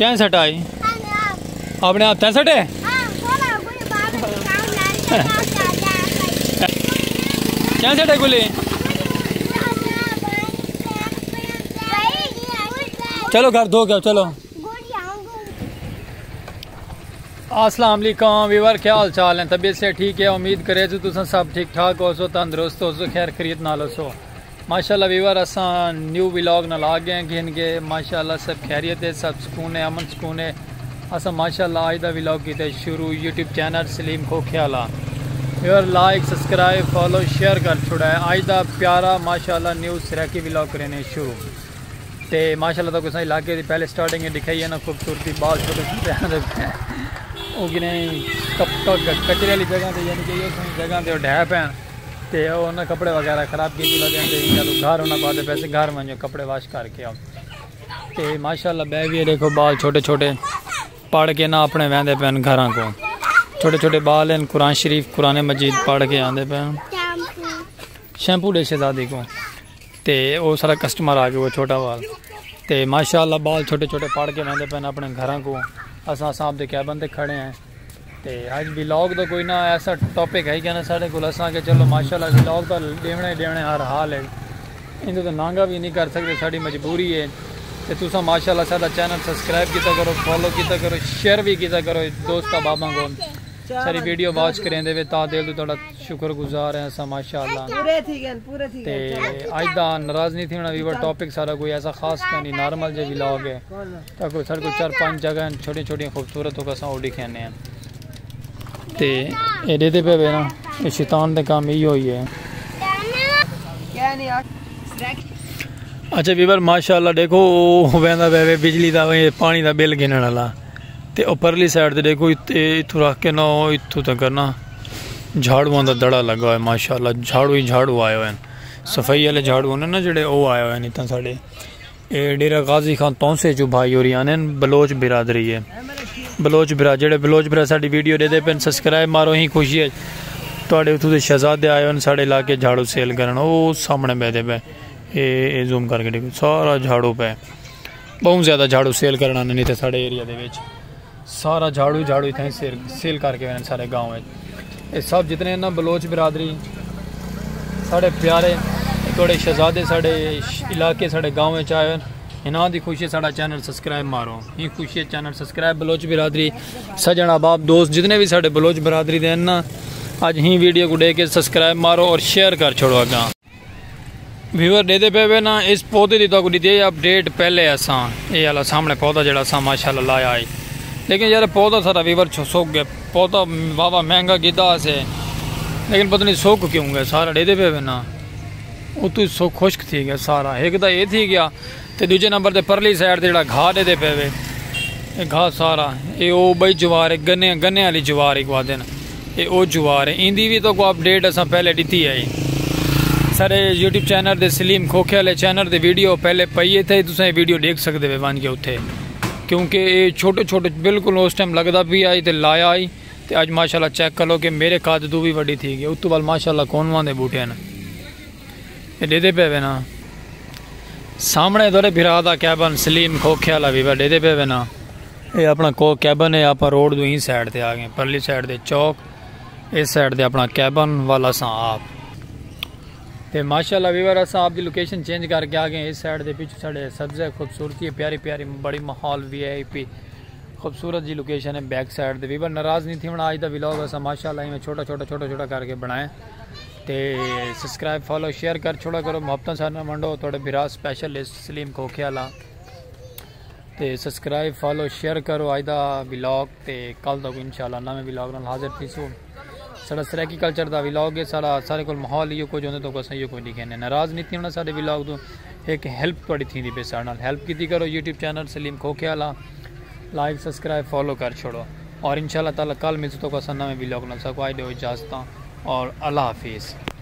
क्या सेट आई अपने आप तय सटे क्या सेटे गुली चलो घर धो गया चलो। अस्सलाम वालेकुम वीवर, क्या हाल चाल है? तबीयत से ठीक है? उम्मीद करे तो तुम सब ठीक ठाक हो सो, तंदुरुस्त हो सो, खैर खरीद ना लो सो। माशाल्लाह वीवर असा न्यू व्लॉग न ला गए गिन के माशाल्लाह सब खैरियत है, सब सुकून है, अमन सुकून है। असा माशाल्लाह आज दा व्लॉग किया शुरू YouTube channel Salim Khokhiyala viewer, like subscribe follow share कर छोड़ा है। आज दा प्यारा माशाल्लाह न्यू सिरकी व्लॉग करने शुरू तो माशाल्लाह तो कुछ इलाके की पहले स्टार्टिंग दिखाई है ना खूबसूरती बहुत छोटे वो कि कचरे वाली जगह से यानी कि जगह से डैप हैं तो उन्हें कपड़े वगैरह खराब की चलो घर होना पाते पैसे घर में जो कपड़े वाश करके आओ तो माशाल्लाह बै भी देखो बाल छोटे छोटे पढ़ के ना अपने वहदे पैन घर को छोटे छोटे बाल हैं, कुरान शरीफ कुरान मजीद पढ़ के आते पैन शैम्पू डे शहजादी को तो वो सारा कस्टमर आ गया वो छोटा बाल तो माशाल्लाह बाल छोटे छोटे पढ़ के वहदे पैन अपने घर को। असा आप दे कैबन ते खड़े हैं तो अज व्लॉग तो कोई ना ऐसा टॉपिक है क्या ना साढ़े को असा के चलो माशाल्लाह व्लॉग तो देवने हर हाल है, इन तो नांगा भी नहीं कर सकते, साड़ी मजबूरी है। तो तुसा माशाल्लाह सारा चैनल सब्सक्राइब किया करो, फॉलो किया करो, शेयर भी किया करो दोस्त बाबा को सारी वीडियो वॉच करें दे ता दिल तो थोड़ा शुक्रगुजार है असा माशाल्लाह। तो अज का नाराज नहीं थी होना वीवर, टॉपिक सारा कोई ऐसा खास नहीं नॉर्मल जो व्लॉग है तो सारे को 4-5 जगह छोटी छोटी खूबसूरत होकर असा ओडी खेने हैं तो एडे दे पे ना ये शैतान दे काम यही हुई है। अच्छा वीवर माशाल्लाह देखो वहदा वे बिजली का पानी का बिल गिनने वाला तो परली साइड देखो इतों रख के ना इतों तक ना झाड़ुआ का दड़ा लगा हुआ है माशाल्लाह, झाड़ू ही झाड़ू आए हुए हैं, सफाई वाले झाड़ू ने ना जोड़े वो आए हुए हैं। इतना साढ़े डेरा गाजी खान तौसे जो भाई और आने बलोच बिरादरी है, बलोच बिरा जोड़े बलोच बिरा साड़ी वीडियो दे पे सब्सक्राइब मारो ही खुशी है थोड़े उतों शहजादे आए हुए साढ़े इलाके झाड़ू सेल कर वो सामने बैठे पे ये जूम करके देखो सारा झाड़ू पे बहुत ज़्यादा झाड़ू सेल करना नहीं थे साढ़े एरिया के सारा झाड़ू झाड़ू इतना सेल करके मैंने सारे गाँव में ये सब जितने ना बलोच बिरादरी साढ़े प्यारे थोड़े शहजादे साढ़े इलाके साढ़े गाँव में आए इन्हों की खुशी साढ़ा चैनल सब्सक्राइब मारो ही खुशी है चैनल सब्सक्राइब बलोच बिरादरी सजन अहबाब दोस्त जितने भी साढ़े बलोच बिरादरी दे ना अज ही वीडियो को दे के सब्सक्राइब मारो और शेयर कर छोड़ो अगा व्यूअर दे पे ना इस पौधे की तो दी अपडेट पहले असा ये वाला सामने पौधा जरा असा माशाल्लाह लाया है लेकिन यार पौधा सारा व्यूअर सूख गया, पौधा वावा महंगा गिदा से लेकिन पता नहीं सूख क्यों गया सारा दे पे ना उतू सो खुश्क थी गया सारा। एक तो ये थी गया तो दूजे नंबर पर परली साइड से जो घाह दे पे घाह सारा ये वो बई जवार है गन्ने गन्ने वाली जवार एक बात है ना ये वो जवार है इंदी भी तो को अपडेट असा पहले दी है सारे यूट्यूब चैनल दे सलीम खोखियाले चैनल दे वीडियो पहले पईए थे तुम वीडियो देख सकते वे वन के उत्थे क्योंकि ये छोटे छोटे बिल्कुल उस टाइम लगता भी आई तो लाया आई तो अज माशाल्लाह चेक कर लो कि मेरे कद तू भी वड्डी थी गई उस तो बाद माशाल्लाह कौनवां दे बूटे हैं ये दे पे ना सामने थोड़े बिरा का कैबन सलीम खोखियाला भी दे पे ना ये अपना को कैबन है आप रोड दूई साइड से आ गए परली साइड से चौक इस साइड से अपना कैबन वाला सा आप तो माशाल्लाह वीवर अस आपकी लोकेशन चेंज करके आ गए इस साइड के पिछले साढ़े सब्ज़े खूबसूरती है प्यारी प्यारी बड़ी माहौल VIP खूबसूरत जी लोकेशन है बैक साइड से वीवर नाराज़ नहीं थी होना आज का व्लॉग अस माशाल्लाह में छोटा करके बनाए तो सब्सक्राइब फॉलो शेयर कर छोड़ा करो मोहब्बत सारे मंडो थोड़े बिरा स्पैशलिस्ट सलीम खोखियाला तो सब्सक्राइब फॉलो शेयर करो आज का व्लॉग तो कल तक इंशाल्लाह नवे व्लॉग नाल हाजिर थीसूं। साढ़ा सराकी कल्चर का व्लॉग है सारा सारे को माहौल इो कुछ होंगे तो असा इो कोई लिखे नाराज़ नहीं थी होना सारे व्लॉग तो एक हेल्प थोड़ी थी पे साढ़े नाल हेल्प की करो YouTube channel Salim Khokhiyala like subscribe follow कर छोड़ो और इंशाल्लाह ताला कल मिलते तो असा नवे व्लॉग ना सको आज दो इजाज़त और अल्लाह हाफिज़।